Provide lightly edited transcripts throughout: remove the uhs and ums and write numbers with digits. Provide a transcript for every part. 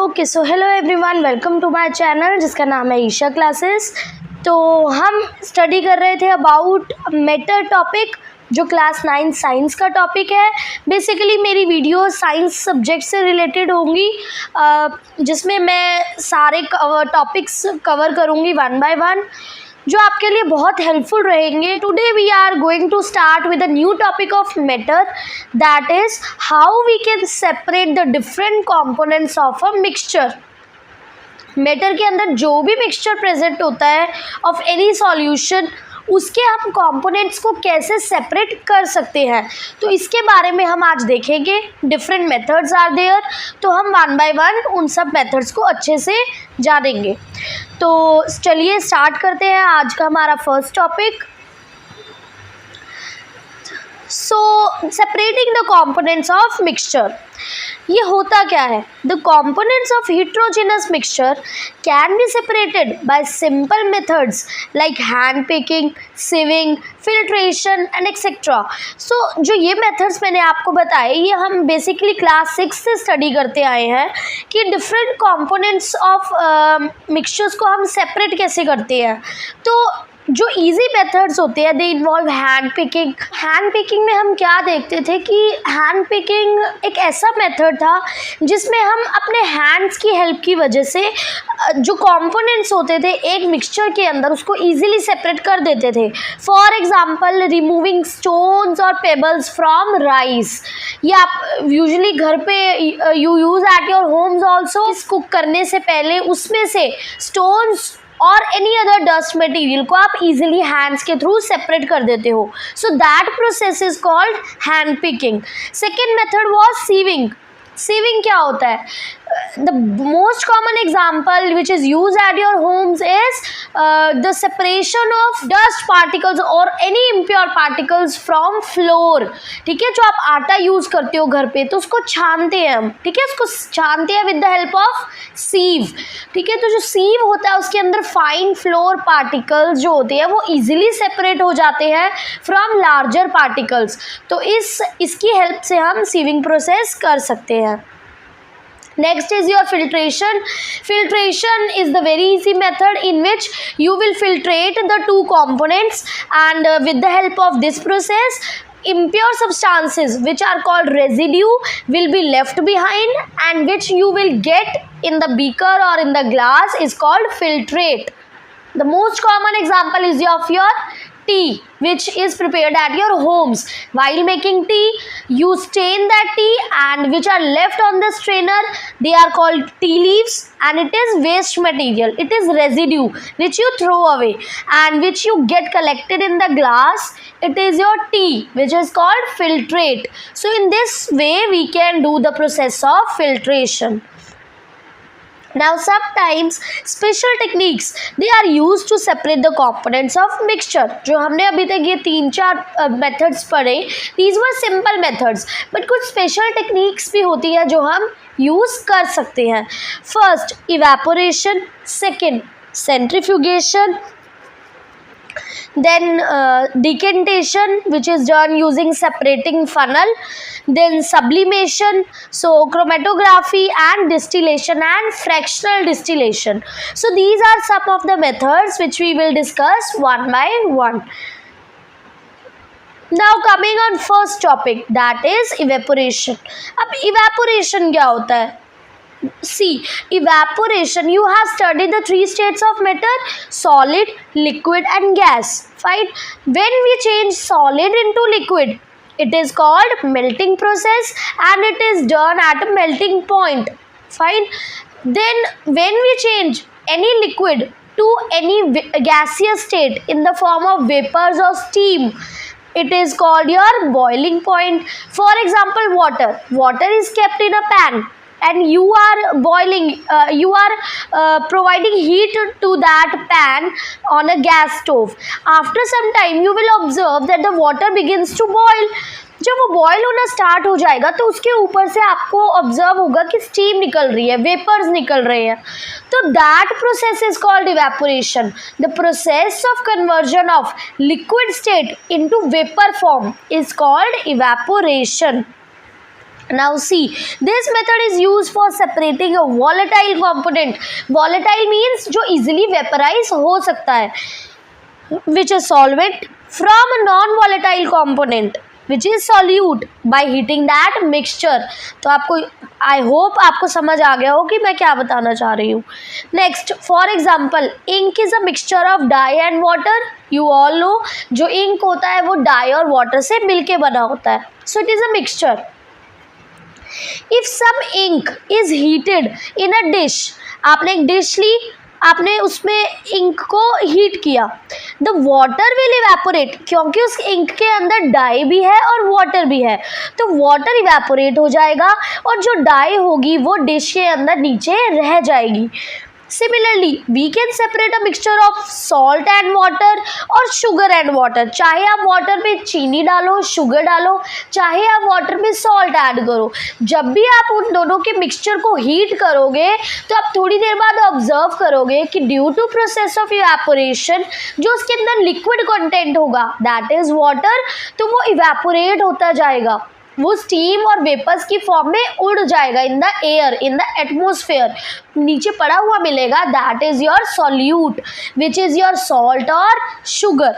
Okay so hello everyone, welcome to my channel जिसका नाम है ईशा क्लासेस। तो हम स्टडी कर रहे थे अबाउट मैटर टॉपिक, जो क्लास 9 साइंस का टॉपिक है। बेसिकली मेरी वीडियो साइंस सब्जेक्ट से रिलेटेड होंगी, जिसमें मैं सारे टॉपिक्स कवर करूँगी वन बाय वन, जो आपके लिए बहुत हेल्पफुल रहेंगे। Today we are going to start with a new topic of matter, that is how we can separate the different components of a mixture. Matter के अंदर जो भी मिक्सचर प्रेजेंट होता है ऑफ एनी सॉल्यूशन, उसके हम components को कैसे सेपरेट कर सकते हैं, तो इसके बारे में हम आज देखेंगे। डिफरेंट मेथड्स आर देयर, तो हम वन बाय वन उन सब मेथड्स को अच्छे से जानेंगे। तो चलिए स्टार्ट करते हैं आज का हमारा first topic. So separating the components of mixture, ये होता क्या है? The components of heterogeneous mixture can be separated by simple methods like hand picking, sieving, filtration and etcetera. So जो ये मेथड्स मैंने आपको बताए, ये हम बेसिकली क्लास 6 से स्टडी करते आए हैं कि डिफरेंट कंपोनेंट्स ऑफ मिक्सचर्स को हम सेपरेट कैसे करते हैं। तो जो इजी मेथड्स होते हैं they involve hand picking. Hand picking में हम क्या देखते थे कि हैंड पिकिंग एक ऐसा मेथड था जिसमें हम अपने हैंड्स की हेल्प की वजह से जो कंपोनेंट्स होते थे एक मिक्सचर के अंदर, उसको इजीली सेपरेट कर देते थे। फॉर एग्जांपल रिमूविंग स्टोन्स और पेबल्स फ्रॉम राइस। ये आप यूजुअली घर पे you use eight your Holmes also. Cook करने से पहले उसमें से स्टोन्स और एनी अदर डस्ट मटेरियल को आप इजीली हैंड्स के थ्रू सेपरेट कर देते हो। So that process is called hand picking. Second method was sieving. Sieving क्या होता है? The most common example which is use at your homes is the separation of dust particles और any impure particles from floor. ठीक है, जो आप आटा use करते हो घर पे, तो उसको छानते हैं हम। ठीक है, उसको छानते हैं विद द हेल्प ऑफ सीव। ठीक है, तो जो सीव होता है उसके अंदर फाइन फ्लोर पार्टिकल्स जो होते हैं वो इजीली सेपरेट हो जाते हैं फ्रॉम लार्जर पार्टिकल्स। तो इसकी हेल्प से हम सीविंग प्रोसेस कर सकते हैं। Next is your filtration. Filtration is the very easy method in which you will filtrate the two components, and with the help of this process impure substances which are called residue will be left behind, and which you will get in the beaker or in the glass is called filtrate. The most common example is of your tea, which is prepared at your homes. While making tea, you strain that tea, and which are left on the strainer, they are called tea leaves, and it is waste material. It is residue which you throw away, and which you get collected in the glass. It is your tea, which is called filtrate. So in this way we can do the process of filtration. Now sometimes special techniques they are used to separate the components of mixture. जो हमने अभी तक ये 3-4 methods पढ़े, these were simple methods, but कुछ special techniques भी होती है जो हम use कर सकते हैं। First evaporation, second centrifugation, then decantation which is done using separating funnel, then sublimation, so chromatography, and distillation and fractional distillation. So these are some of the methods which we will discuss one by one. Now coming on first topic, that is evaporation. अब evaporation क्या होता है? See, evaporation, you have studied the 3 states of matter: solid, liquid and gas. Fine. When we change solid into liquid, it is called melting process, and it is done at a melting point. Fine. Then when we change any liquid to any gaseous state in the form of vapors or steam, it is called your boiling point. For example, water is kept in a pan, and you are boiling, you are providing heat to that pan on a gas stove. After some time you will observe that the water begins to boil. जब वो boil होना start हो जाएगा तो उसके ऊपर से आपको ऑब्जर्व होगा कि स्टीम निकल रही है, वेपर्स निकल रहे हैं। तो that process is called evaporation. The process of conversion of liquid state into vapour form is called evaporation. Now see, this method is used for separating a volatile component. Volatile means जो easily vaporize हो सकता है, which is solvent, from a non-volatile component which is solute by heating that mixture. तो आपको I hope आपको समझ आ गया हो कि मैं क्या बताना चाह रही हूँ. Next, for example, ink is a mixture of dye and water. You all know जो ink होता है वो dye और water से मिलके बना होता है. So it is a mixture. If some ink is heated in a dish, आपने एक डिश ली, आपने उसमें इंक को हीट किया, द वाटर विल इवेपोरेट, क्योंकि उस इंक के अंदर डाई भी है और वाटर भी है, तो वाटर इवेपोरेट हो जाएगा और जो डाई होगी वो डिश के अंदर नीचे रह जाएगी. Similarly, we can separate a mixture of salt and water और sugar and water. चाहे आप वाटर में चीनी डालो, शुगर डालो, चाहे आप वाटर में सॉल्ट ऐड करो, जब भी आप उन दोनों के मिक्सचर को हीट करोगे तो आप थोड़ी देर बाद ऑब्जर्व करोगे कि due to process of evaporation जो उसके अंदर लिक्विड कंटेंट होगा दैट इज वाटर, तो वो इवेपोरेट होता जाएगा, वो स्टीम और वेपर्स की फॉर्म में उड़ जाएगा in the air, in the atmosphere, नीचे पड़ा हुआ मिलेगा, that is your solute which is your salt और शुगर.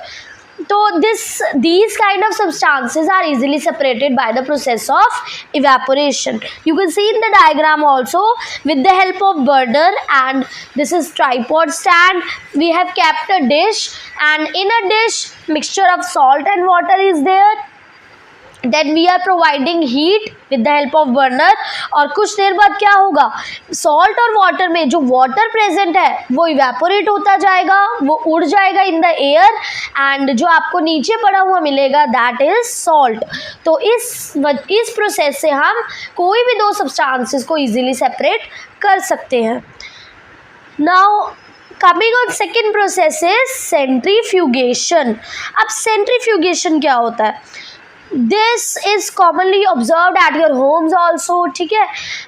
तो these kind of substances are easily separated by the process of evaporation. You can see in the diagram also with the help of burner, and this is tripod stand. We have kept a dish, and in a dish mixture of salt and water is there. Then we are providing heat with the help of burner, और कुछ देर बाद क्या होगा, salt और water में जो water present है वो इवेपोरेट होता जाएगा, वो उड़ जाएगा इन द एयर, एंड जो आपको नीचे पड़ा हुआ मिलेगा दैट इज सॉल्ट. तो इस प्रोसेस से हम कोई भी दो सब्सटेंसेस को इजीली सेपरेट कर सकते हैं. Now coming on second process is centrifugation. अब सेंट्रीफ्यूगेशन क्या होता है? This is commonly observed eight your Holmes also. ठीक है,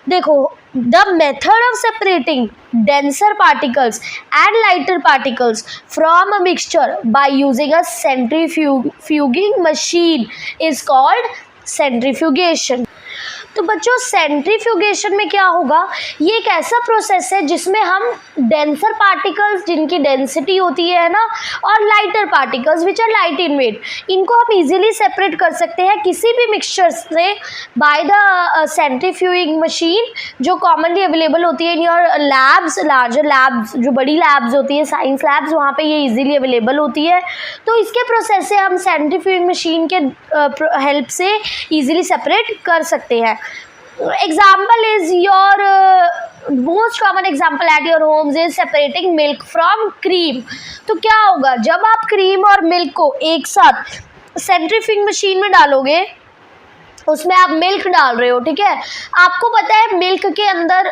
देखो, the method of separating denser particles and lighter particles from a mixture by using a centrifuging machine is called centrifugation. तो बच्चों, centrifugation में क्या होगा, ये एक ऐसा प्रोसेस है जिसमें हम डेंसर पार्टिकल्स जिनकी डेंसिटी होती है ना, और lighter particles which are light in weight, इनको हम इजीली सेपरेट कर सकते हैं किसी भी मिक्सचर से बाय द सेंट्रीफ्यूगिंग मशीन जो कॉमनली अवेलेबल होती है in your labs, larger labs, जो बड़ी लैब्स होती है, साइंस लैब्स, वहाँ पे ये इजीली अवेलेबल होती है. तो इसके प्रोसेस से हम सेंट्रीफ्यूगिंग मशीन के हेल्प से इजीली सेपरेट कर सकते हैं. Example is your most common example at your homes is separating milk from cream. तो क्या होगा, जब आप क्रीम और मिल्क को एक साथ सेंट्रीफ्यूगिंग मशीन में डालोगे, उसमें आप मिल्क डाल रहे हो, ठीक है, आपको पता है मिल्क के अंदर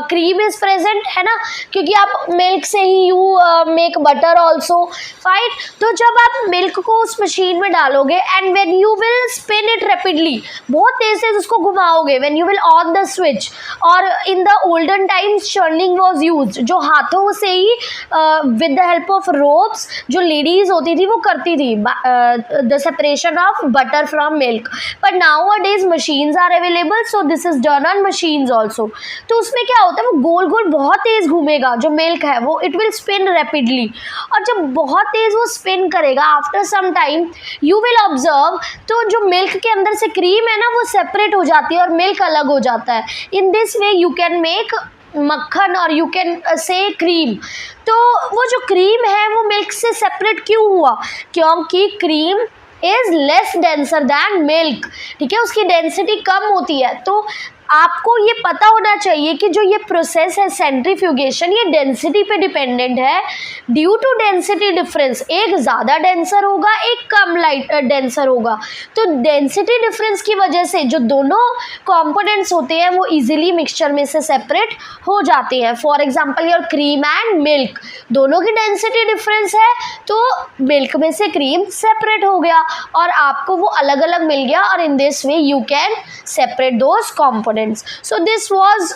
क्रीम इज प्रेजेंट है ना, क्योंकि आप मिल्क से ही you make butter also, fine. तो जब आप मिल्क को उस मशीन में डालोगे and when you will spin it rapidly, बहुत तेज से उसको घुमाओगे, when you will on the switch, और in the olden times churning was used, जो हाथों से ही with the help of ropes जो लेडीज होती थी वो करती थी the separation of butter from milk. But now machines are available, so this is done on machines also. तो उसमें क्या होता है, वो गोल गोल बहुत तेज घूमेगा, जो मिल्क है वो इट विल स्पिन रैपिडली, और जब बहुत तेज वो स्पिन करेगा after some time you will observe, तो जो मिल्क के अंदर से क्रीम है ना वो सेपरेट हो जाती है और मिल्क अलग हो जाता है. In this way you can make मक्खन और यू कैन से क्रीम. तो वो जो क्रीम है वो मिल्क से सेपरेट क्यों हुआ, क्योंकि cream is less denser than milk. ठीक है, उसकी डेंसिटी कम होती है. तो आपको ये पता होना चाहिए कि जो ये प्रोसेस है सेंट्रीफ्यूगेशन, ये डेंसिटी पे डिपेंडेंट है. ड्यू टू डेंसिटी डिफरेंस, एक ज़्यादा डेंसर होगा, एक कम लाइट डेंसर होगा. तो डेंसिटी डिफरेंस की वजह से जो दोनों कंपोनेंट्स होते हैं वो इजीली मिक्सचर में से सेपरेट हो जाते हैं. For example your cream and milk, दोनों की डेंसिटी डिफरेंस है, तो मिल्क में से क्रीम सेपरेट हो गया और आपको वो अलग अलग मिल गया, और इन this way you can separate those components. So this was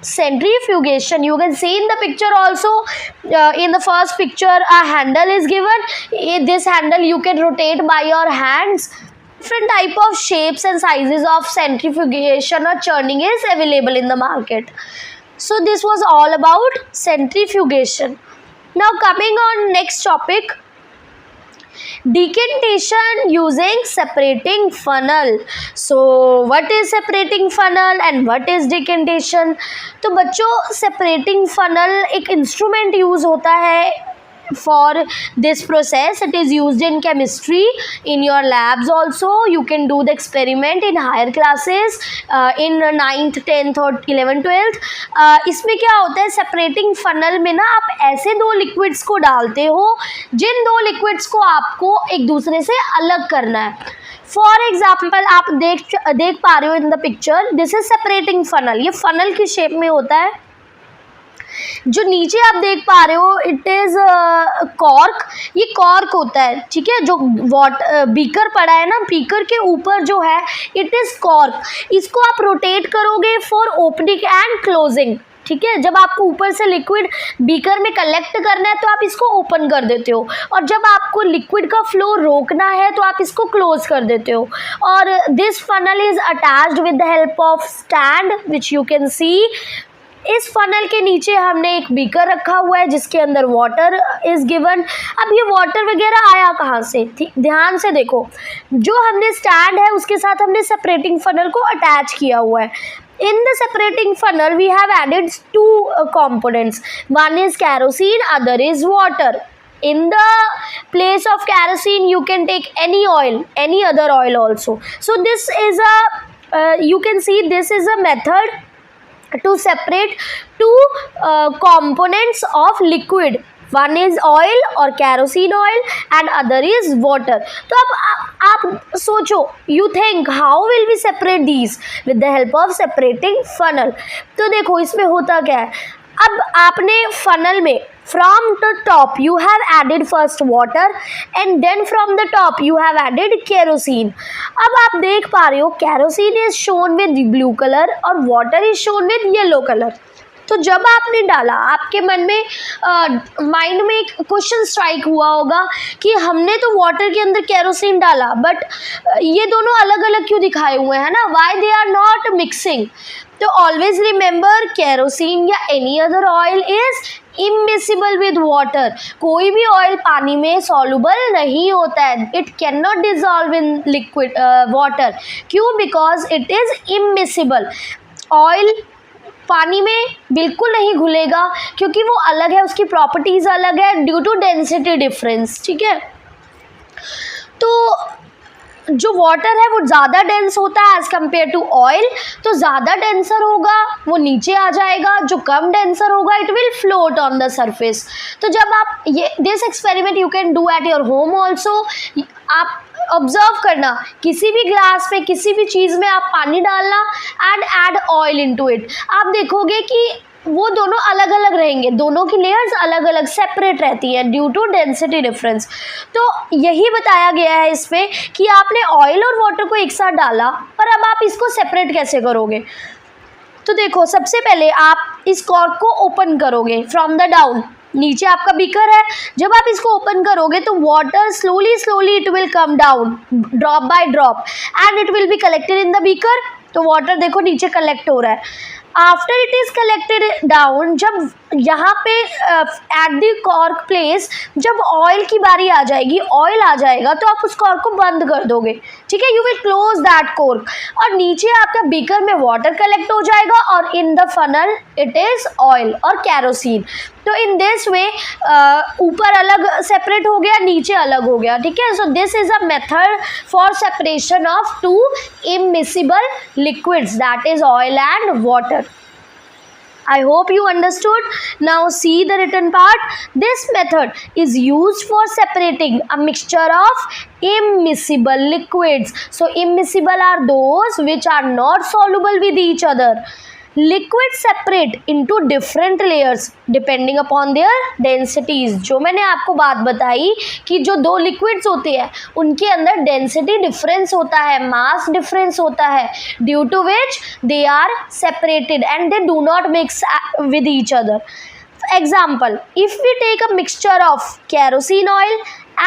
centrifugation. You can see in the picture also, in the first picture a handle is given. This handle you can rotate by your hands different type of shapes and sizes of centrifugation or churning is available in the market. So this was all about centrifugation. Now coming on next topic, decantation using separating funnel. So what is separating funnel and what is decantation? तो बच्चों separating funnel एक instrument use होता है for this process. It is used in chemistry, in your labs also. You can do the experiment in higher classes, in 9th 10th और 11th 12th. इसमें क्या होता है, separating funnel में ना आप ऐसे दो liquids को डालते हो जिन दो liquids को आपको एक दूसरे से अलग करना है. फॉर एग्जाम्पल आप देख पा रहे हो in the picture, this is separating funnel. ये फनल की शेप में होता है. जो नीचे आप देख पा रहे हो इट इज कॉर्क. ये कॉर्क होता है, ठीक है. जो बीकर पड़ा है ना, बीकर के ऊपर जो है इट इज कॉर्क. इसको आप रोटेट करोगे फॉर ओपनिंग एंड क्लोजिंग, ठीक है. जब आपको ऊपर से लिक्विड बीकर में कलेक्ट करना है तो आप इसको ओपन कर देते हो, और जब आपको लिक्विड का फ्लो रोकना है तो आप इसको क्लोज कर देते हो. और this funnel is attached with the help of stand which you can सी. इस फनल के नीचे हमने एक बीकर रखा हुआ है जिसके अंदर वाटर इज गिवन. अब ये वाटर वगैरह आया कहाँ से, ध्यान से देखो. जो हमने स्टैंड है उसके साथ हमने सेपरेटिंग फनल को अटैच किया हुआ है. In the separating funnel we have added two components. One is kerosene, other is water. In the place of kerosene you can take any oil, any other oil also. So this is a you can see this is a method to separate two components of liquid. One is oil or kerosene oil and other is water. तो अब आप सोचो, you think how will we separate these? With the help of separating funnel. तो देखो इसमें होता क्या है. अब आपने funnel में from the top you have added first water and then from the top you have added kerosene. अब आप देख पा रहे हो kerosene is shown with blue color और water is shown with yellow color. तो जब आपने डाला, आपके मन में माइंड में एक क्वेश्चन स्ट्राइक हुआ होगा कि हमने तो वाटर के अंदर केरोसिन डाला बट ये दोनों अलग अलग क्यों दिखाए हुए हैं ना, why they are not mixing. तो ऑलवेज रिमेंबर केरोसिन या any other oil is immiscible with water. कोई भी ऑयल पानी में सॉल्युबल नहीं होता है. It can not dissolve in liquid water. क्यों? Because it is immiscible. Oil पानी में बिल्कुल नहीं घुलेगा क्योंकि वो अलग है, उसकी प्रॉपर्टीज़ अलग है ड्यू टू डेंसिटी डिफरेंस, ठीक है. तो जो वाटर है वो ज़्यादा डेंस होता है एज़ कम्पेयर टू ऑयल, तो ज़्यादा डेंसर होगा वो नीचे आ जाएगा. जो कम डेंसर होगा it will float on the surface. तो जब आप ये this experiment you can do at your home also. आप ऑब्जर्व करना, किसी भी ग्लास में किसी भी चीज़ में आप पानी डालना and add oil into it. आप देखोगे कि वो दोनों अलग अलग रहेंगे, दोनों की लेयर्स अलग अलग सेपरेट रहती है ड्यू टू डेंसिटी डिफरेंस. तो यही बताया गया है इसमें कि आपने ऑयल और वाटर को एक साथ डाला, पर अब आप इसको सेपरेट कैसे करोगे. तो देखो सबसे पहले आप इस कॉर्क को ओपन करोगे फ्रॉम द डाउन. नीचे आपका बीकर है, जब आप इसको ओपन करोगे तो water slowly it will come down drop by drop and it will be collected in the beaker. तो वाटर देखो नीचे कलेक्ट हो रहा है. After it is collected down, जब यहाँ पे एट द कॉर्क प्लेस जब ऑयल की बारी आ जाएगी, ऑयल आ जाएगा तो आप उस कॉर्क को बंद कर दोगे, ठीक है. You will close that cork और नीचे आपका बीकर में वाटर कलेक्ट हो जाएगा और in the funnel it is oil और कैरोसिन. तो इन दिस वे ऊपर अलग सेपरेट हो गया, नीचे अलग हो गया, ठीक है. So this is a method for separation of two immiscible liquids, that is oil and water. I hope you understood. Now see the written part. This method is used for separating a mixture of immiscible liquids. So immiscible are those which are not soluble with each other. Liquids separate into different layers depending upon their densities. जो मैंने आपको बात बताई कि जो दो liquids होते हैं उनके अंदर density difference होता है, mass difference होता है, due to which they are separated and they do not mix with each other. For example, if we take a mixture of kerosene oil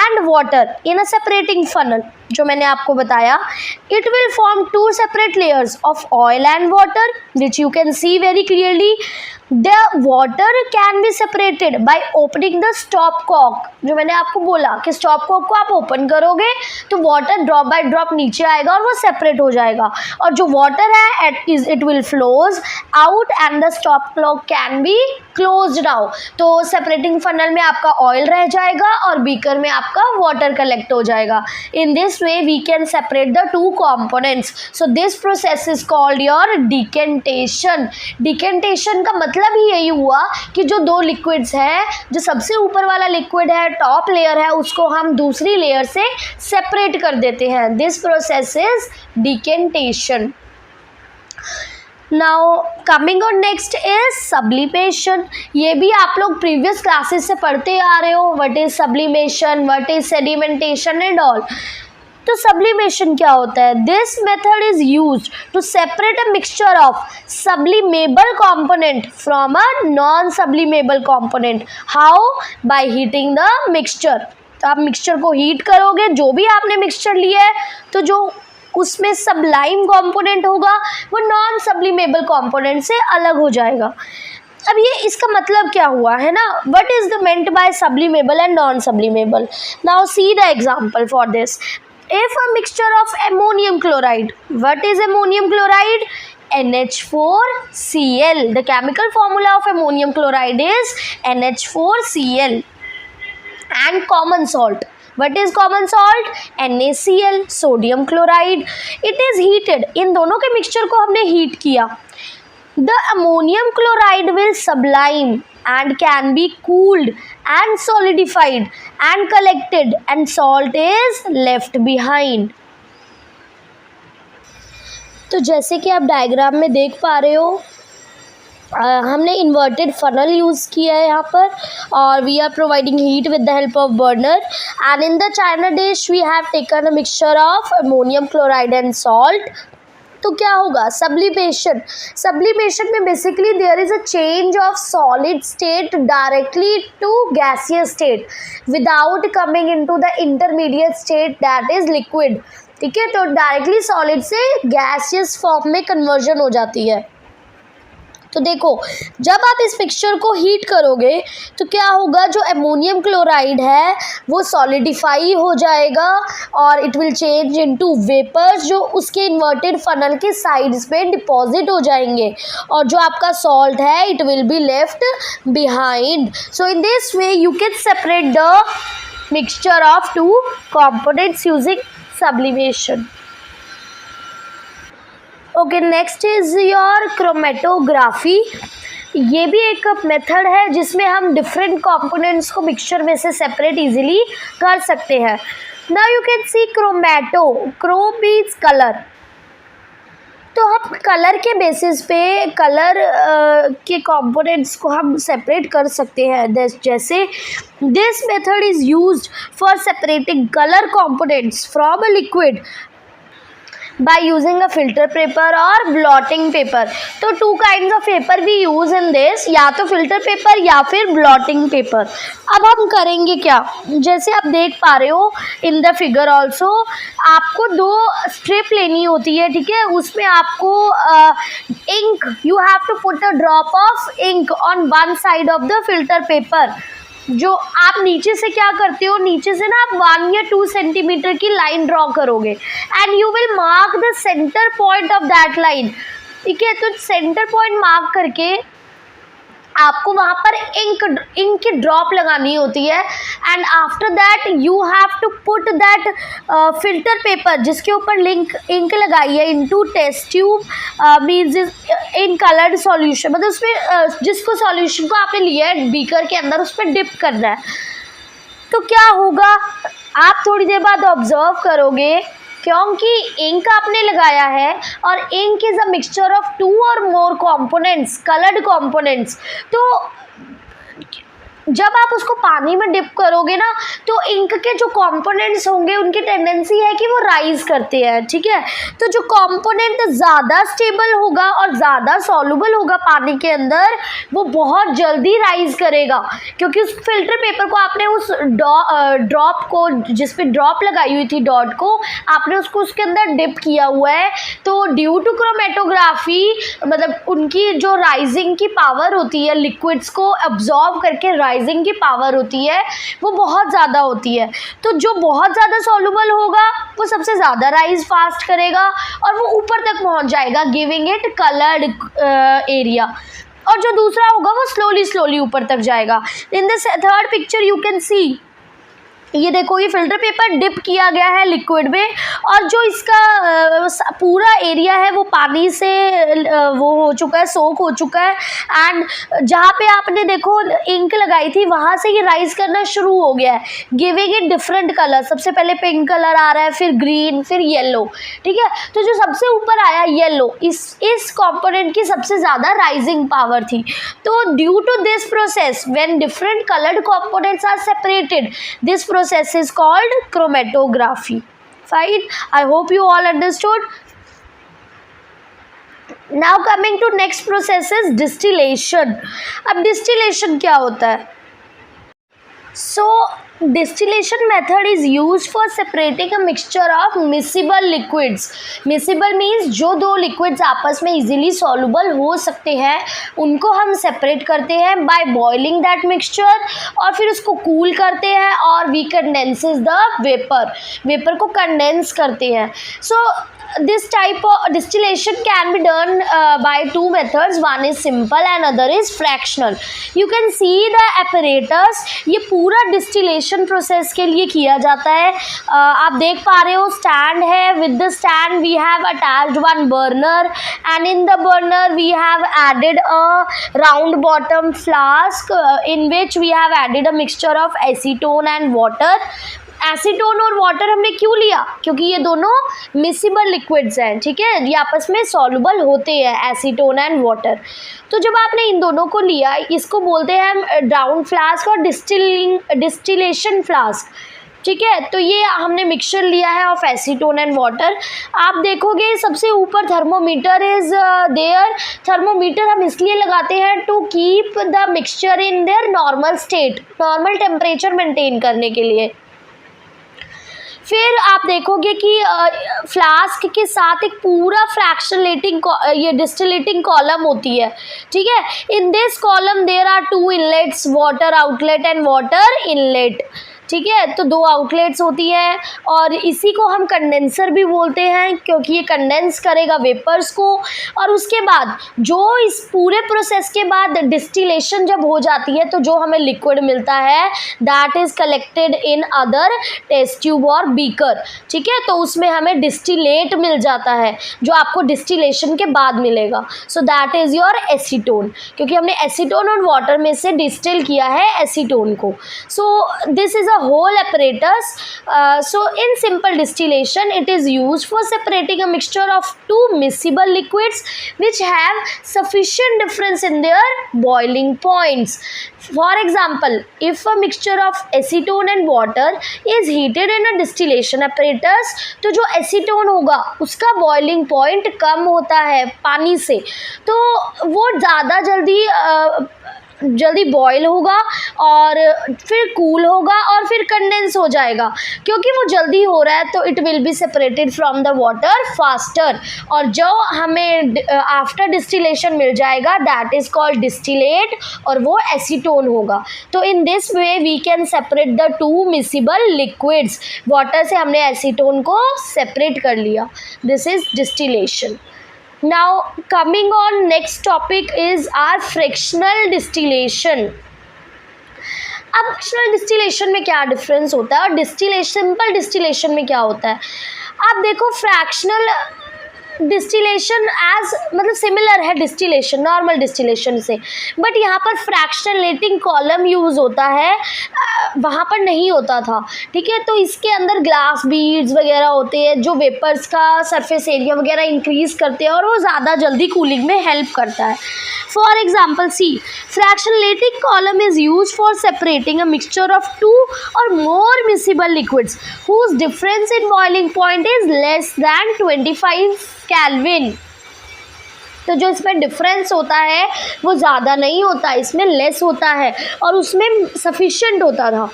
and water in a separating funnel, जो मैंने आपको बताया, it will form two separate layers of oil and water which you can see very clearly. The water can be separated by opening the stop cock. जो मैंने आपको बोला कि stop cock को आप ओपन करोगे तो वाटर ड्रॉप बाय ड्रॉप नीचे आएगा और वो सेपरेट हो जाएगा, और जो वाटर है it will flows out and the stop cock can be closed now. तो सेपरेटिंग फनल में आपका ऑयल रह जाएगा और बीकर में आपका वाटर कलेक्ट हो जाएगा. In this way we can separate the two components. So this process is called your decantation. Decantation का मतलब ही यही हुआ कि जो दो लिक्विड्स हैं, जो सबसे ऊपर वाला लिक्विड है, टॉप लेयर है, उसको हम दूसरी लेयर से सेपरेट कर देते हैं. This process is decantation. Now coming on next is sublimation. ये भी आप लोग प्रीवियस क्लासेस से पढ़ते आ रहे हो, what is sublimation, what is sedimentation and all. तो सब्लिमेशन क्या होता है? This method is used to separate a mixture of sublimable component from a non sublimable component. How? By heating the mixture. तो आप मिक्सचर को heat करोगे, जो भी आपने मिक्सचर लिया है, तो जो उसमें सब्लाइम कंपोनेंट होगा वो नॉन सब्लिमेबल कंपोनेंट से अलग हो जाएगा. अब ये इसका मतलब क्या हुआ है ना, what is the meant by sublimable and non sublimable. Now see the example for this. If a mixture of ammonium chloride, what is ammonium chloride? NH4Cl. The chemical formula of ammonium chloride is NH4Cl. And common salt. What is common salt? NaCl, sodium chloride. It is heated. इन दोनों के mixture को हमने heat किया. The ammonium chloride will sublime and can be cooled and solidified and collected, and salt is left behind. तो जैसे कि आप diagram में देख पा रहे हो, हमने इन्वर्टेड फनल यूज़ किया है यहाँ पर, और we are providing heat with the help of burner. And in the china dish we have taken a mixture of ammonium chloride and salt. तो क्या होगा? सब्लिमेशन. सब्लिमेशन में basically there is a change of solid state directly to gaseous state without coming into the intermediate state that is liquid. ठीक है, तो directly solid से gaseous form में conversion हो जाती है. तो देखो, जब आप इस मिक्सचर को हीट करोगे तो क्या होगा, जो अमोनियम क्लोराइड है वो सॉलिडिफाई हो जाएगा और it will change into vapours, जो उसके इन्वर्टेड फनल के साइड्स पे डिपॉजिट हो जाएंगे, और जो आपका सॉल्ट है it will be left behind. So in this way you can separate the mixture of two components using sublimation. Okay, next is your chromatography. ये भी एक मेथड है जिसमें हम डिफरेंट कंपोनेंट्स को मिक्सचर में से सेपरेट इजीली कर सकते हैं. Now you can see chromato. Chro means colour. तो हम कलर के बेसिस पे कलर के कंपोनेंट्स को हम सेपरेट कर सकते हैं. जैसे this method is used for separating colour components from a liquid by using a filter paper or blotting paper. तो two kinds of paper we use in this, या तो filter paper या फिर blotting paper. अब हम करेंगे क्या, जैसे आप देख पा रहे हो in the figure also, आपको दो स्ट्रिप लेनी होती है. ठीक है, उसमें आपको ink, you have to put a drop of ink on one side of the filter paper. जो आप नीचे से क्या करते हो, नीचे से ना आप 1 या 2 सेंटीमीटर की लाइन ड्रॉ करोगे and you will mark the centre point of that line. ठीक है, तो सेंटर पॉइंट मार्क करके आपको वहाँ पर इंक की ड्रॉप लगानी होती है. And after that you have to put that filter paper जिसके ऊपर इंक लगाई है into test tube, means in coloured solution. मतलब उसमें जिसको सॉल्यूशन को आपने लिया है बीकर के अंदर, उस पर डिप करना है. तो क्या होगा, आप थोड़ी देर बाद ऑब्जर्व करोगे, क्योंकि इंक आपने लगाया है और ink is a mixture of 2 or more components, coloured components. तो जब आप उसको पानी में डिप करोगे ना तो इंक के जो कंपोनेंट्स होंगे उनकी टेंडेंसी है कि वो राइज करते हैं, ठीक है। तो जो कंपोनेंट ज़्यादा स्टेबल होगा और ज़्यादा सॉल्युबल होगा पानी के अंदर, वो बहुत जल्दी राइज करेगा, क्योंकि उस फिल्टर पेपर को आपने उस ड्रॉप को, जिस पे ड्रॉप लगाई हुई थी डॉट को, आपने उसको उसके अंदर डिप किया हुआ है। तो ड्यू टू क्रोमेटोग्राफी, मतलब उनकी जो राइजिंग की पावर होती है, लिक्विड्स को अब्जॉर्ब करके राइजिंग की पावर होती है, वो बहुत ज़्यादा होती है। तो जो बहुत ज़्यादा सॉल्युबल होगा वो सबसे ज़्यादा राइज फास्ट करेगा और वो ऊपर तक पहुंच जाएगा, गिविंग इट कलर्ड एरिया। और जो दूसरा होगा वो स्लोली ऊपर तक जाएगा। In this third picture you can सी, ये देखो, ये फिल्टर पेपर डिप किया गया है लिक्विड में, और जो इसका पूरा एरिया है वो पानी से वो हो चुका है, सोक हो चुका है। एंड जहाँ पे आपने देखो इंक लगाई थी वहाँ से ये राइज करना शुरू हो गया है, गिविंग इट डिफरेंट कलर। सबसे पहले पिंक कलर आ रहा है, फिर ग्रीन, फिर येलो, ठीक है। तो जो सबसे ऊपर आया येलो, इस कॉम्पोनेंट की सबसे ज़्यादा राइजिंग पावर थी। तो due to this process, when different coloured components are separated, this process is called chromatography. Fine, I hope you all understood. Now coming to next process is distillation. अब distillation क्या होता है? So distillation method is used for separating a mixture of miscible liquids. Miscible means जो दो liquids आपस में easily soluble हो सकते हैं उनको हम separate करते हैं by boiling that mixture, और फिर उसको cool करते हैं और we condenses the vapor को condense करते हैं। So this type of distillation can be done by two methods. One is simple and other is fractional. You can see the apparatus, ये पूरा distillation process के लिए किया जाता है। आप देख पा रहे हो stand है, with the stand we have attached one burner, and in the burner we have added a round bottom flask in which we have added a mixture of acetone and water. Acetone और water हमने क्यों लिया? क्योंकि ये दोनों miscible liquids हैं, ठीक है, ये आपस में सॉल्युबल होते हैं, एसीटोन एंड वाटर। तो जब आपने इन दोनों को लिया, इसको बोलते हैं हम डाउन फ्लास्क और डिस्टिलेशन फ्लास्क, ठीक है। तो ये हमने मिक्सचर लिया है ऑफ एसीटोन एंड वाटर। आप देखोगे सबसे ऊपर थर्मोमीटर इज देयर। थर्मोमीटर हम इसलिए लगाते हैं to keep the mixture in their normal state, normal temperature maintain करने के लिए। फिर आप देखोगे कि फ्लास्क के साथ एक पूरा फ्रैक्शनलेटिंग ये डिस्टिलेटिंग कॉलम होती है, ठीक है। In this column there are two inlets, water outlet and water inlet, ठीक है। तो दो आउटलेट्स होती हैं और इसी को हम कंडेंसर भी बोलते हैं, क्योंकि ये कंडेंस करेगा वेपर्स को। और उसके बाद जो इस पूरे प्रोसेस के बाद डिस्टिलेशन जब हो जाती है तो जो हमें लिक्विड मिलता है that is collected in other test tube और बीकर, ठीक है। तो उसमें हमें डिस्टिलेट मिल जाता है जो आपको डिस्टिलेशन के बाद मिलेगा। So that is your acetone, क्योंकि हमने एसीटोन और वाटर में से डिस्टिल किया है एसीटोन को। So this is whole apparatus. So in simple distillation it is used for separating a mixture of two miscible liquids which have sufficient difference in their boiling points. For example, if a mixture of acetone and water is heated in a distillation apparatus, तो जो acetone होगा उसका boiling point कम होता है पानी से, तो वो ज़्यादा जल्दी बॉयल होगा और फिर कूल होगा और फिर कंडेंस हो जाएगा। क्योंकि वो जल्दी हो रहा है तो it will be separated from the water faster, और जो हमें आफ्टर डिस्टिलेशन मिल जाएगा दैट इज़ कॉल्ड डिस्टिलेट, और वो एसीटोन होगा। तो in this way we can separate the two miscible liquids. Water से हमने एसीटोन को सेपरेट कर लिया, this is distillation. Now coming on next topic is our fractional distillation. अब फ्रैक्शनल डिस्टिलेशन में क्या डिफरेंस होता है और सिंपल डिस्टिलेशन में क्या होता है? आप देखो फ्रैक्शनल डिस्टिलेशन एज मतलब सिमिलर है डिस्टिलेशन, नॉर्मल डिस्टिलेशन से, बट यहाँ पर फ्रैक्शनलेटिंग कॉलम यूज़ होता है, वहाँ पर नहीं होता था, ठीक है। तो इसके अंदर ग्लास बीड्स वगैरह होते हैं जो वेपर्स का सरफेस एरिया वगैरह इंक्रीज करते हैं और वो ज़्यादा जल्दी कूलिंग में हेल्प करता है। For example see, fractionating column is use for separating a mixture of 2 or more miscible liquids whose difference in boiling point is less than 25 Kelvin। तो जो इसमें डिफरेंस होता है वो ज़्यादा नहीं होता, इसमें लेस होता है और उसमें सफिशिएंट होता था।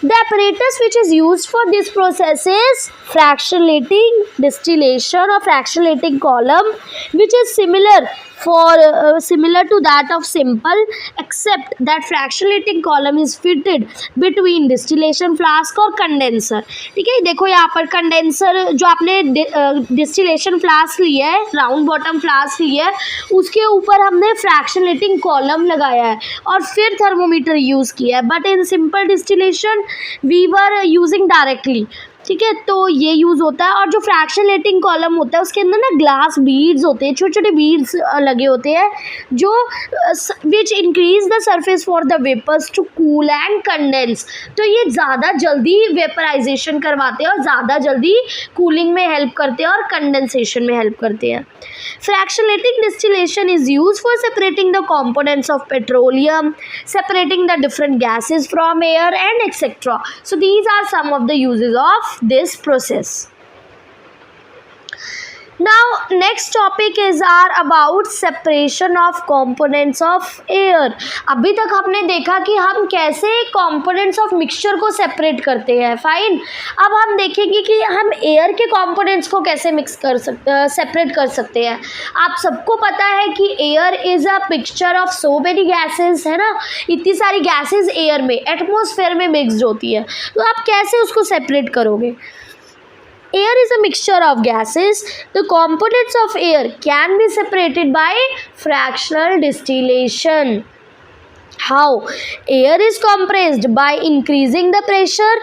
The apparatus which is used for this process is fractionating distillation or fractionating column, which is similar to that of simple, except that fractionating column is fitted between distillation flask और condenser। ठीक है, देखो यहाँ पर condenser जो आपने distillation flask लिया है, राउंड बॉटम फ्लास्क लिया है, उसके ऊपर हमने फ्रैक्शनलेटिंग कॉलम लगाया है और फिर थर्मोमीटर यूज़ किया है। But in simple distillation we were using directly, ठीक है, तो ये यूज़ होता है। और जो फ्रैक्शनलेटिंग कॉलम होता है उसके अंदर ना ग्लास बीड्स होते हैं, छोटे छोटे बीड्स लगे होते हैं जो which increase the surface for the vapours to cool and condense. तो ये ज़्यादा जल्दी वेपराइजेशन करवाते हैं और ज़्यादा जल्दी कूलिंग में हेल्प करते हैं और कंडेंसेशन में हेल्प करते हैं। Fractionating distillation is used for separating the components of petroleum, separating the different gases from air and etc. So these are some of the uses of this process. Now next topic is about separation of components of air। अभी तक हमने देखा कि हम कैसे components of mixture को separate करते हैं, फाइन। अब हम देखेंगे कि हम air के components को कैसे separate कर सकते हैं। आप सबको पता है कि air is a mixture of so many gases, है ना, इतनी सारी gases air में एटमॉस्फेयर में मिक्सड होती है, तो आप कैसे उसको separate करोगे। Air is a mixture of gases. The components of air can be separated by fractional distillation. How? Air is compressed by increasing the pressure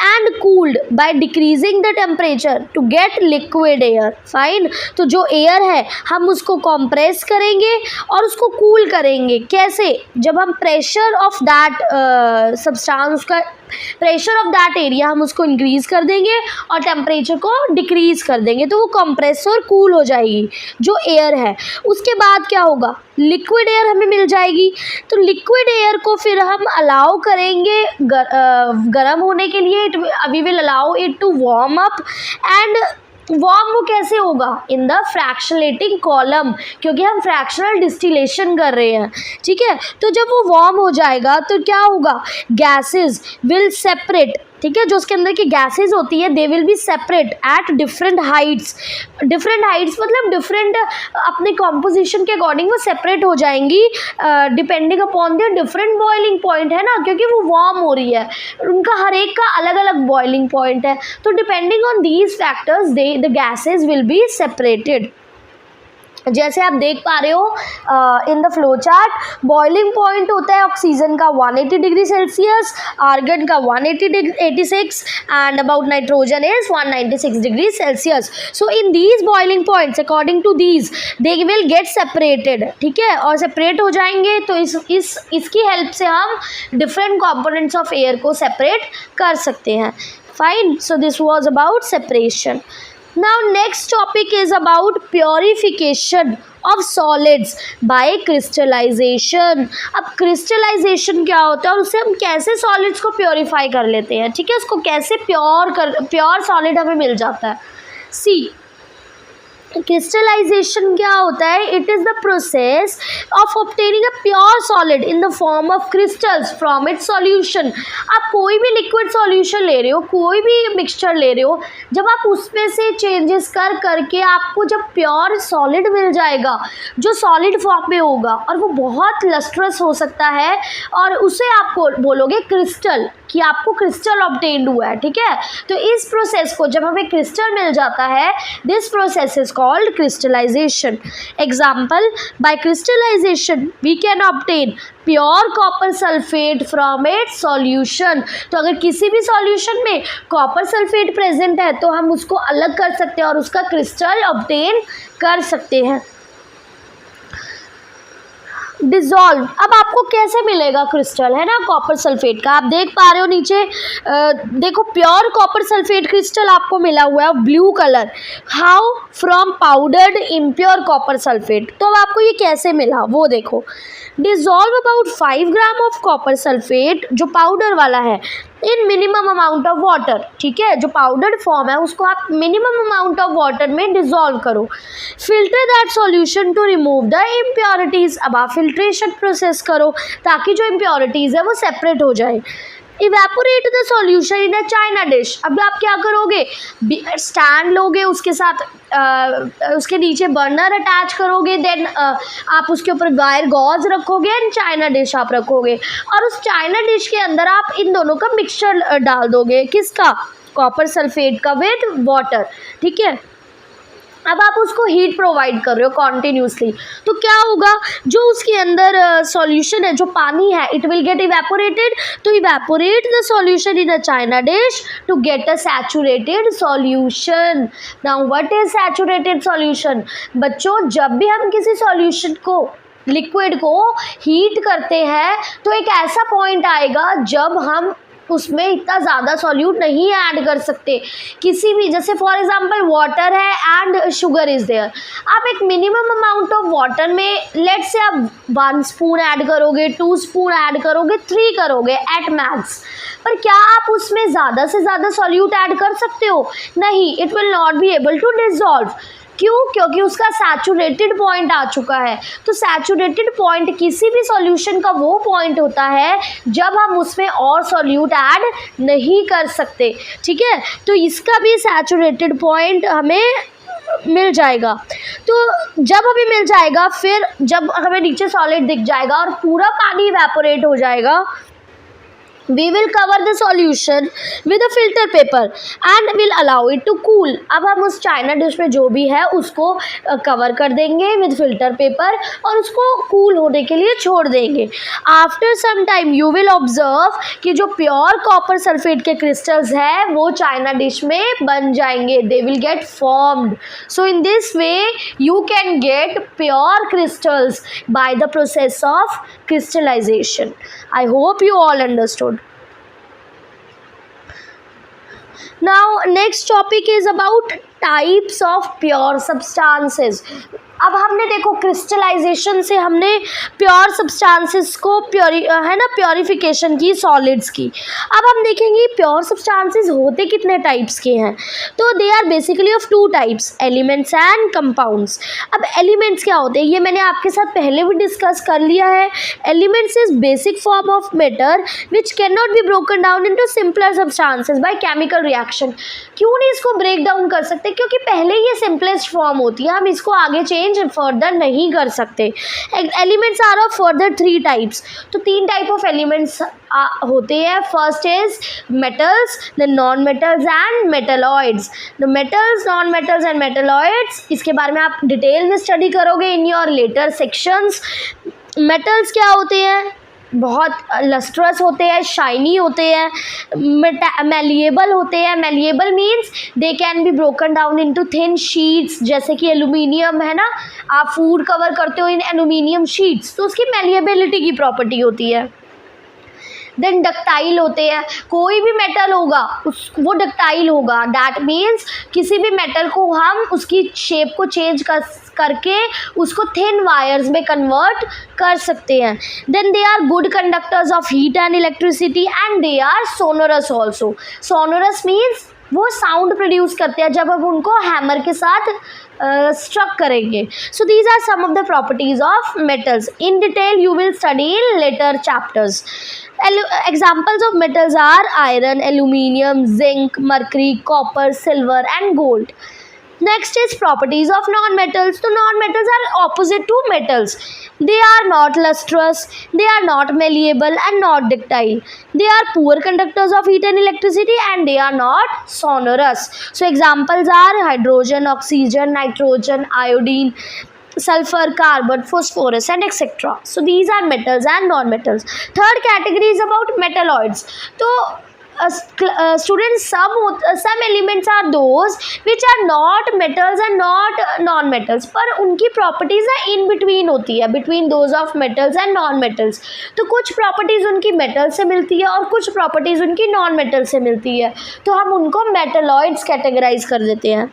and cooled by decreasing the temperature to get liquid air। Fine, तो जो air है हम उसको compress करेंगे और उसको cool करेंगे। कैसे? जब हम प्रेशर ऑफ दैट सब्सटेंस का प्रेशर ऑफ दैट एरिया हम उसको इंक्रीज कर देंगे और टेम्परेचर को डिक्रीज कर देंगे, तो वो कंप्रेस और कूल हो जाएगी जो एयर है। उसके बाद क्या होगा, लिक्विड एयर हमें मिल जाएगी। तो लिक्विड एयर को फिर हम अलाउ करेंगे गर्म होने के लिए, we will allow it to warm up and warm वो कैसे होगा, इन द फ्रैक्शनलेटिंग कॉलम, क्योंकि हम फ्रैक्शनल डिस्टिलेशन कर रहे हैं, ठीक है। तो जब वो वार्म हो जाएगा तो क्या होगा, गैसेस विल सेपरेट, ठीक है, जो उसके अंदर की गैसेस होती है they will be separate at different Heights. Different Heights मतलब डिफरेंट अपने कॉम्पोजिशन के अकॉर्डिंग वो सेपरेट हो जाएंगी depending upon their different boiling point, है ना, क्योंकि वो वार्म हो रही है, उनका हर एक का अलग अलग बॉइलिंग पॉइंट है। तो depending on these factors the gases will be separated. जैसे आप देख पा रहे हो in the flow chart, boiling point होता है ऑक्सीजन का 180 डिग्री सेल्सियस, आर्गन का 186 and about nitrogen is 196 degree Celsius. So in these boiling points according to these they will get separated, ठीक है, और सेपरेट हो जाएंगे। तो इसकी हेल्प से हम डिफरेंट कंपोनेंट्स ऑफ एयर को सेपरेट कर सकते हैं, fine. So this was about separation. Now next topic is about purification of solids by crystallization। अब crystallization क्या होता है और उससे हम कैसे solids को purify कर लेते हैं, ठीक है, उसको कैसे प्योर solid हमें मिल जाता है। See, क्रिस्टलाइजेशन क्या होता है, it is the process of obtaining a pure solid in the form of crystals from its solution. आप कोई भी लिक्विड सॉल्यूशन ले रहे हो, कोई भी मिक्सचर ले रहे हो, जब आप उसमें से चेंजेस करके आपको जब प्योर सॉलिड मिल जाएगा जो सॉलिड फॉर्म में होगा और वो बहुत लस्ट्रस हो सकता है और उसे आपको बोलोगे क्रिस्टल, कि आपको क्रिस्टल ऑब्टेन्ड हुआ है, ठीक है। तो इस प्रोसेस को जब हमें क्रिस्टल मिल जाता है, this process is called crystallization. Example, by crystallization we can obtain pure copper sulphate from its solution. तो अगर किसी भी सॉल्यूशन में कॉपर सल्फेट प्रेजेंट है तो हम उसको अलग कर सकते हैं और उसका क्रिस्टल ऑब्टेन कर सकते हैं. डिजॉल्व, अब आपको कैसे मिलेगा क्रिस्टल, है ना, कॉपर सल्फेट का. आप देख पा रहे हो नीचे, देखो प्योर कॉपर सल्फेट क्रिस्टल आपको मिला हुआ है blue colour. How, from powdered impure copper sulphate. तो अब आपको ये कैसे मिला वो देखो. Dissolve about 5 gram of copper sulphate, जो पाउडर वाला है, in minimum amount of water. ठीक है, जो पाउडर्ड फॉर्म है उसको आप मिनिमम अमाउंट ऑफ वाटर में डिजॉल्व करो. Filter that solution to remove the impurities. अब आप फिल्ट्रेशन प्रोसेस करो ताकि जो इम्प्योरिटीज है वो सेपरेट हो जाए. Evaporate the solution in a china dish. अब आप क्या करोगे, स्टैंड लोगे, उसके साथ उसके नीचे बर्नर अटैच करोगे, देन आप उसके ऊपर वायर गॉज रखोगे एंड चाइना डिश आप रखोगे और उस चाइना डिश के अंदर आप इन दोनों का मिक्सचर डाल दोगे. किसका, कॉपर सल्फेट का विद वाटर. ठीक है, अब आप उसको हीट प्रोवाइड कर रहे हो कॉन्टिन्यूसली, तो क्या होगा, जो उसके अंदर सॉल्यूशन है, जो पानी है, इट विल गेट इवेपोरेटेड. तो evaporate the solution in a china dish to get a saturated solution. Now what is saturated solution. बच्चों, जब भी हम किसी सॉल्यूशन को, लिक्विड को हीट करते हैं तो एक ऐसा पॉइंट आएगा जब हम उसमें इतना ज़्यादा सॉल्यूट नहीं ऐड कर सकते. किसी भी, जैसे फॉर एग्जांपल वाटर है एंड शुगर इज़ देयर, आप एक मिनिमम अमाउंट ऑफ वाटर में लेट्स से आप 1 स्पून ऐड करोगे, 2 स्पून ऐड करोगे, 3 करोगे एट मैक्स. पर क्या आप उसमें ज़्यादा से ज़्यादा सॉल्यूट ऐड कर सकते हो? नहीं, it will not be able to dissolve. क्यों? क्योंकि उसका सैचुरेटेड पॉइंट आ चुका है. तो सैचुरेटेड पॉइंट किसी भी सॉल्यूशन का वो पॉइंट होता है जब हम उसमें और सॉल्यूट ऐड नहीं कर सकते. ठीक है, तो इसका भी सैचुरेटेड पॉइंट हमें मिल जाएगा. तो जब हमें मिल जाएगा, फिर जब हमें नीचे सॉलिड दिख जाएगा और पूरा पानी इवेपोरेट हो जाएगा, we will cover the solution with a filter paper and will allow it to cool. अब हम उस चाइना डिश में जो भी है उसको कवर कर देंगे विद फिल्टर पेपर और उसको कूल होने के लिए छोड़ देंगे. After some time you will observe कि जो प्योर कॉपर सल्फेट के क्रिस्टल्स है वो चाइना डिश में बन जाएंगे. They will get formed. So in this way you can get pure crystals by the process of crystallization. I hope you all understood. Now next topic is about types of pure substances. अब हमने देखो crystallisation से हमने pure substances को purification की solids की. अब हम देखेंगे प्योर सब्सटेंसेस होते कितने टाइप्स के हैं. तो they are basically of 2 types, elements and compounds. अब एलिमेंट्स क्या होते हैं ये मैंने आपके साथ पहले भी डिस्कस कर लिया है. Elements is basic form of matter which can not be broken down into simpler substances by chemical reaction. क्यों नहीं इसको ब्रेक डाउन कर सकते? क्योंकि पहले ये सिंपलेस्ट फॉर्म होती है, हम इसको आगे चेंज फर्दर नहीं कर सकते. Elements are of further 3 types. तो 3 टाइप ऑफ एलिमेंट्स होते हैं. First is metals, then non metals and metalloids. The metals, non metals and metalloids, इसके बारे में आप डिटेल में स्टडी करोगे in your later sections. Metals क्या होते हैं? बहुत लस्ट्रस होते हैं, शाइनी होते हैं, मेलिएबल होते हैं. Malleable means they can be broken down into thin sheets. जैसे कि एल्यूमिनियम है ना, आप फूड कवर करते हो इन एल्यूमिनियम शीट्स, तो उसकी मेलिएबिलिटी की प्रॉपर्टी होती है. देन डक्टाइल होते हैं. कोई भी मेटल होगा वो डक्टाइल होगा. दैट मीन्स किसी भी मेटल को हम उसकी शेप को चेंज करके उसको थिन वायर्स में कन्वर्ट कर सकते हैं. Then they are good conductors of heat and electricity and they are sonorous also. Sonorous means वो साउंड प्रोड्यूस करते हैं जब हम उनको हैमर के साथ स्ट्रक करेंगे. So these are some of the properties of metals. In detail you will study in later chapters. Examples of metals are iron, aluminium, zinc, mercury, copper, silver and gold. Next is properties of non-metals. So non-metals are opposite to metals. They are not lustrous, they are not malleable and not ductile. They are poor conductors of heat and electricity and they are not sonorous. So examples are hydrogen, oxygen, nitrogen, iodine, sulfur, carbon, phosphorus and etc. So these are metals and non-metals. Third category is about metalloids. So students, some elements are those which are not metals and not non-metals, पर उनकी properties ना in between होती है, between those of metals and non-metals. तो कुछ properties उनकी metal से मिलती है और कुछ properties उनकी non-metal से मिलती है, तो हम उनको metalloids categorize कर देते हैं.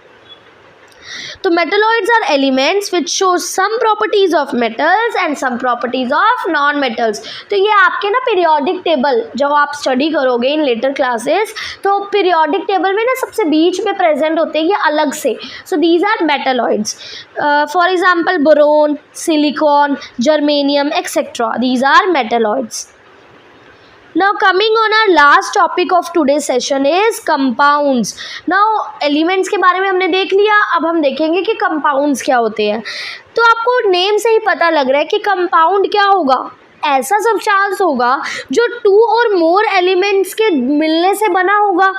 तो metalloids are elements which show some properties of metals and some properties of non-metals. तो ये आपके ना periodic table जब आप study करोगे in later classes, तो periodic table में ना सबसे बीच में present होते हैं ये अलग से. So these are metalloids. For example, boron, silicon, germanium, etc. These are metalloids. Now coming on our last topic of today's session is compounds. Now elements के बारे में हमने देख लिया, अब हम देखेंगे कि compounds क्या होते हैं. तो आपको नेम से ही पता लग रहा है कि compound क्या होगा. ऐसा सब्सटेंस होगा जो 2 और मोर एलिमेंट्स के मिलने से बना होगा.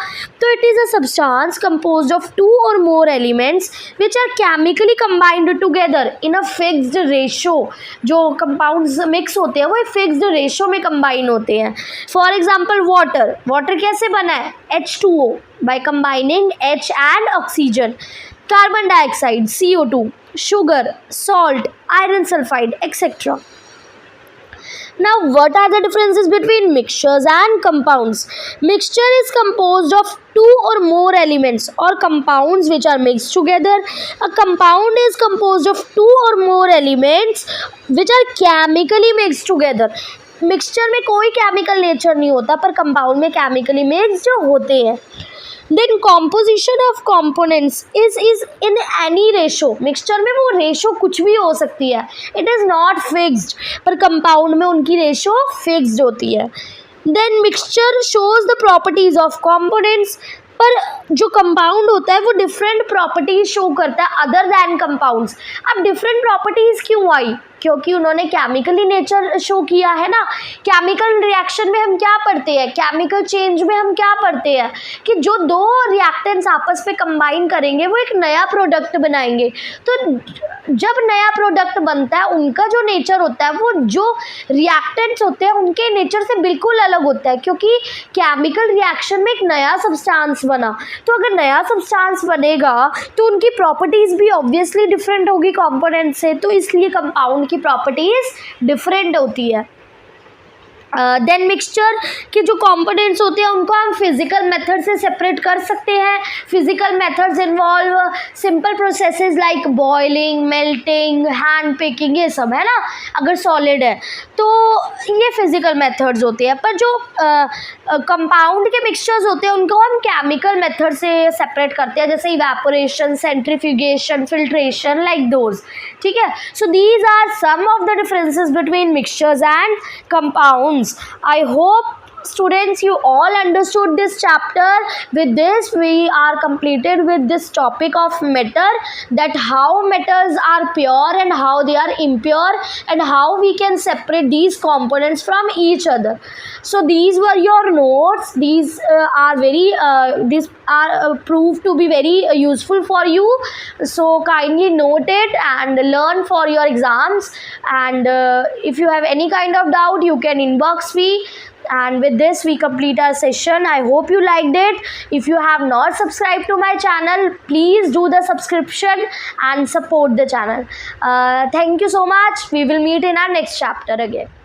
तो it is a substance composed of 2 और more elements which are chemically combined together in a fixed ratio. जो कंपाउंड्स मिक्स होते हैं वो एक फिक्स्ड रेशो में कंबाइन होते हैं. फॉर एग्जांपल वाटर कैसे बना है? H2O by combining H and oxygen. Carbon dioxide CO2, sugar, salt, iron sulfide, etc. Now what are the differences between mixtures and compounds? Mixture is composed of 2 or more elements or compounds which are mixed together. A compound is composed of 2 or more elements which are chemically mixed together. Mixture में कोई chemical nature नहीं होता, पर compound में chemically mixed होते हैं. Then composition of components is in any ratio. Mixture में वो ratio कुछ भी हो सकती है. It is not fixed. पर compound में उनकी ratio fixed होती है. Then mixture shows the properties of components. पर जो कंपाउंड होता है वो डिफरेंट प्रॉपर्टीज शो करता है अदर दैन कंपाउंड्स. अब डिफरेंट प्रॉपर्टीज क्यों आई? क्योंकि उन्होंने केमिकली नेचर शो किया है ना. केमिकल रिएक्शन में हम क्या पढ़ते हैं, केमिकल चेंज में हम क्या पढ़ते हैं कि जो 2 रिएक्टेंट्स आपस में कंबाइन करेंगे वो एक नया प्रोडक्ट बनाएंगे. तो जब नया प्रोडक्ट बनता है उनका जो नेचर होता है वो जो रिएक्टेंट्स होते हैं उनके नेचर से बिल्कुल अलग होता है, क्योंकि केमिकल रिएक्शन में एक नया सब्सटेंस बना. तो अगर नया सब्सटेंस बनेगा तो उनकी प्रॉपर्टीज़ भी ऑब्वियसली डिफरेंट होगी कंपोनेंट से, तो इसलिए कंपाउंड की प्रॉपर्टीज़ डिफरेंट होती है. देन मिक्सचर के जो कंपोनेंट्स होते हैं उनको हम फिजिकल मेथड से सेपरेट कर सकते हैं. Physical methods involve simple processes like boiling, melting, hand picking, ये सब है ना. अगर सॉलिड है तो ये फिजिकल मेथड्स होते हैं. पर जो कंपाउंड के मिक्सचर्स होते हैं उनको हम केमिकल मेथड से सेपरेट करते हैं, जैसे evaporation, centrifugation, filtration, like those. ठीक है. So these are some of the differences between mixtures and compound. I hope students you all understood this chapter. With this we are completed with this topic of matter, that how metals are pure and how they are impure and how we can separate these components from each other. So these were your notes. These are proved to be very useful for you, so kindly note it and learn for your exams. And if you have any kind of doubt you can inbox me. And with this we complete our session. I hope you liked it. If you have not subscribed to my channel, please do the subscription and support the channel. Thank you so much. We will meet in our next chapter again.